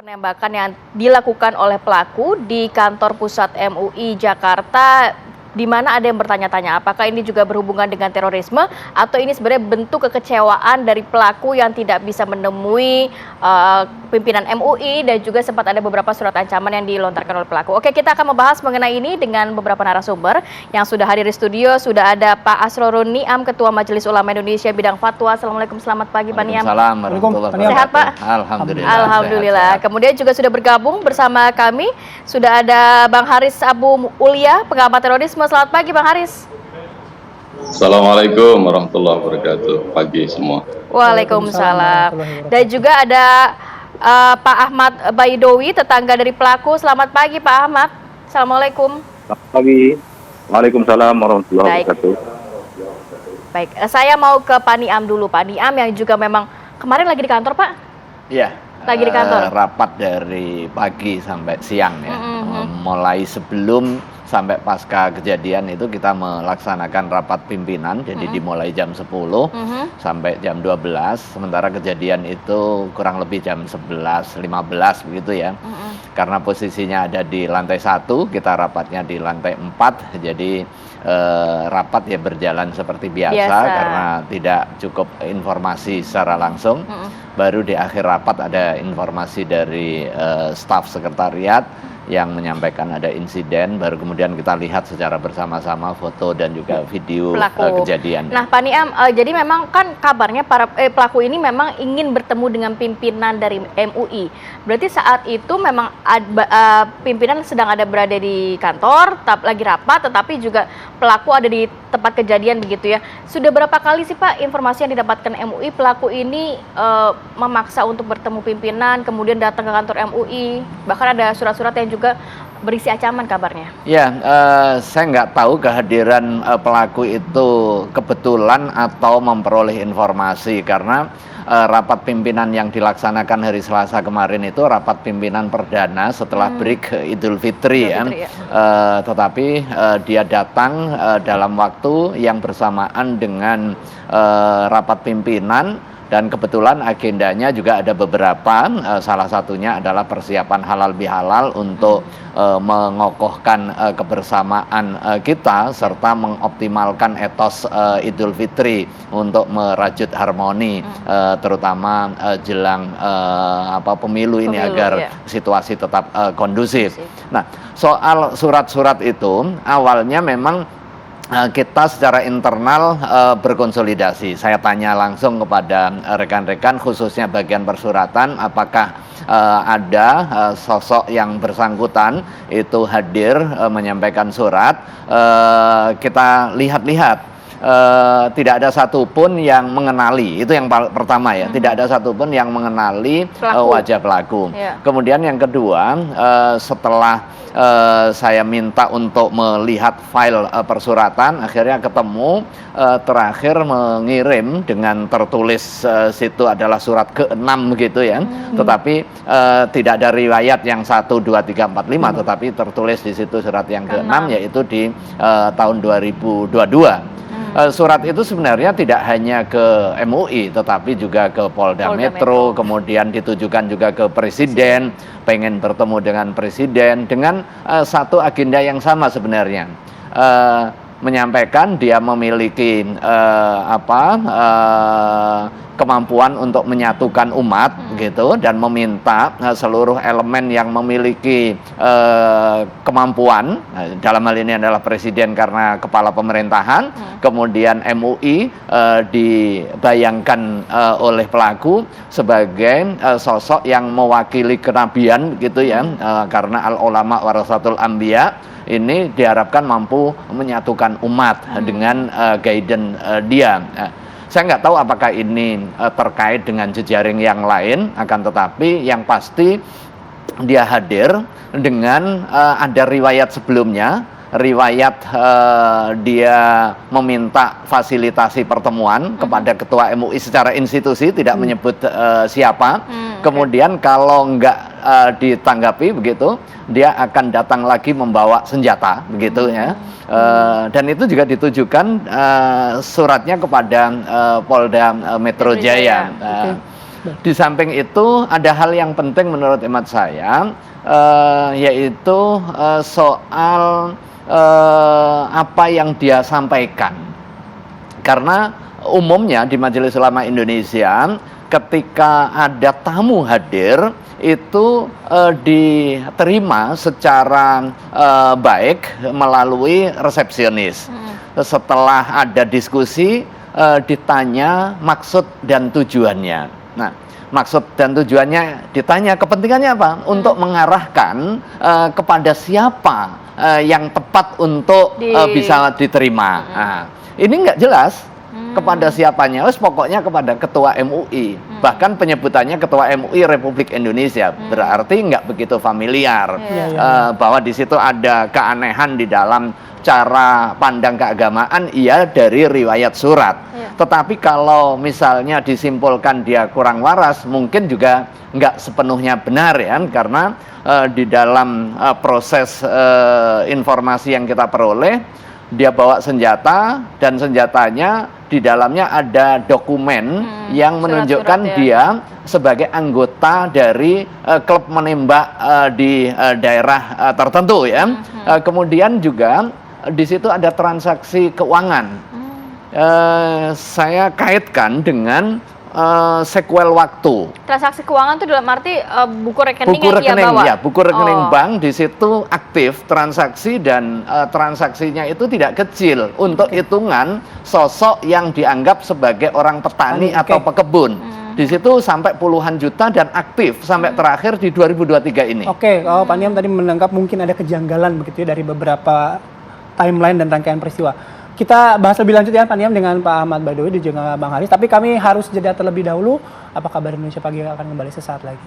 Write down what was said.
Penembakan yang dilakukan oleh pelaku di kantor pusat MUI Jakarta, di mana ada yang bertanya-tanya apakah ini juga berhubungan dengan terorisme atau ini sebenarnya bentuk kekecewaan dari pelaku yang tidak bisa menemui pimpinan MUI dan juga sempat ada beberapa surat ancaman yang dilontarkan oleh pelaku. Oke, kita akan membahas mengenai ini dengan beberapa narasumber yang sudah hadir di studio. Sudah ada Pak Asrorun Niam, Ketua Majelis Ulama Indonesia bidang fatwa. Assalamualaikum, selamat pagi Pak Niam. Waalaikumsalam. Sehat Pak? Alhamdulillah. Alhamdulillah. Sehat. Kemudian juga sudah bergabung bersama kami sudah ada Bang Haris Abu Ulia, pengamat terorisme. Selamat pagi Bang Haris. Assalamualaikum warahmatullahi wabarakatuh. Pagi semua. Waalaikumsalam. Dan juga ada Pak Ahmad Baidowi, tetangga dari pelaku. Selamat pagi Pak Ahmad. Assalamualaikum. Selamat pagi. Waalaikumsalam warahmatullahi wabarakatuh. Baik, saya mau ke Pak Niam dulu. Pak Niam yang juga memang kemarin lagi di kantor Pak? Iya. Lagi di kantor? Rapat dari pagi sampai siang ya. Mulai sebelum sampai pasca kejadian itu kita melaksanakan rapat pimpinan, jadi dimulai jam 10 sampai jam 12, sementara kejadian itu kurang lebih jam 11.15 begitu ya. Karena posisinya ada di lantai 1, kita rapatnya di lantai 4, jadi rapat ya berjalan seperti biasa. Karena tidak cukup informasi secara langsung. Baru di akhir rapat ada informasi dari staf sekretariat yang menyampaikan ada insiden, baru kemudian kita lihat secara bersama-sama foto dan juga video kejadian. Nah Pak Niam, jadi memang kan kabarnya para pelaku ini memang ingin bertemu dengan pimpinan dari MUI. Berarti saat itu memang pimpinan sedang ada berada di kantor, lagi rapat, tetapi juga pelaku ada di tempat kejadian begitu ya. Sudah berapa kali sih Pak informasi yang didapatkan MUI pelaku ini memaksa untuk bertemu pimpinan, kemudian datang ke kantor MUI, bahkan ada surat-surat yang juga berisi ancaman kabarnya. Ya, saya nggak tahu kehadiran pelaku itu kebetulan atau memperoleh informasi, karena rapat pimpinan yang dilaksanakan hari Selasa kemarin itu rapat pimpinan perdana setelah break Idul Fitri ya. Tetapi dia datang dalam waktu yang bersamaan dengan rapat pimpinan. Dan kebetulan agendanya juga ada beberapa, salah satunya adalah persiapan halal bihalal untuk mengokohkan kebersamaan kita serta mengoptimalkan etos Idul Fitri untuk merajut harmoni, terutama jelang pemilu ini agar situasi tetap kondusif. Nah, soal surat-surat itu awalnya memang kita secara internal berkonsolidasi. Saya tanya langsung kepada rekan-rekan, khususnya bagian persuratan, apakah ada sosok yang bersangkutan itu hadir menyampaikan surat. Kita lihat-lihat. Tidak ada satupun yang mengenali, itu yang pertama ya, tidak ada satupun yang mengenali wajah pelaku. Kemudian yang kedua, setelah saya minta untuk melihat file persuratan, akhirnya ketemu, terakhir mengirim dengan tertulis situ adalah surat ke-6 gitu ya, tetapi tidak ada riwayat yang 1, 2, 3, 4, 5, tetapi tertulis di situ surat yang ke-6, yaitu di tahun 2022. Surat itu sebenarnya tidak hanya ke MUI, tetapi juga ke Polda Metro, kemudian ditujukan juga ke Presiden, pengen bertemu dengan Presiden, dengan satu agenda yang sama sebenarnya. Menyampaikan dia memiliki kemampuan untuk menyatukan umat gitu, dan meminta seluruh elemen yang memiliki kemampuan, dalam hal ini adalah Presiden karena kepala pemerintahan, kemudian MUI dibayangkan oleh pelaku sebagai sosok yang mewakili kenabian gitu ya, karena al-ulama warasatul anbiya. Ini diharapkan mampu menyatukan umat dengan guidance dia. Saya nggak tahu apakah ini terkait dengan jejaring yang lain, akan tetapi yang pasti dia hadir dengan ada riwayat sebelumnya, riwayat dia meminta fasilitasi pertemuan kepada Ketua MUI secara institusi, tidak menyebut siapa. Kemudian kalau nggak ditanggapi begitu, dia akan datang lagi membawa senjata begitu ya. Dan itu juga ditujukan suratnya kepada Polda Metro Jaya. Di samping itu ada hal yang penting menurut hemat saya, yaitu soal apa yang dia sampaikan. Karena umumnya di Majelis Ulama Indonesia ketika ada tamu hadir itu diterima secara baik melalui resepsionis. Setelah ada diskusi ditanya maksud dan tujuannya. Nah, maksud dan tujuannya ditanya kepentingannya apa? Untuk mengarahkan kepada siapa yang tepat untuk bisa diterima. Nah, ini nggak jelas kepada siapanya, pokoknya kepada Ketua MUI. Bahkan penyebutannya Ketua MUI Republik Indonesia, berarti nggak begitu familiar bahwa di situ ada keanehan di dalam cara pandang keagamaan, iya dari riwayat surat. Tetapi kalau misalnya disimpulkan dia kurang waras, mungkin juga nggak sepenuhnya benar ya, karena di dalam proses informasi yang kita peroleh, dia bawa senjata dan senjatanya di dalamnya ada dokumen yang menunjukkan dia sebagai anggota dari klub menembak di daerah tertentu ya. Kemudian juga di situ ada transaksi keuangan. Saya kaitkan dengan sequel waktu. Transaksi keuangan itu dalam arti buku rekening yang dia bawa? Ya, buku rekening bank di situ aktif transaksi dan transaksinya itu tidak kecil untuk hitungan sosok yang dianggap sebagai orang petani atau pekebun. Di situ sampai puluhan juta dan aktif sampai terakhir di 2023 ini. Oke, kalau Pak Niam tadi menangkap mungkin ada kejanggalan begitu ya dari beberapa timeline dan rangkaian peristiwa. Kita bahas lebih lanjut ya Pak Niam dengan Pak Ahmad Baidowi dan juga Bang Haris. Tapi kami harus jeda terlebih dahulu. Apa kabar Indonesia Pagi akan kembali sesaat lagi.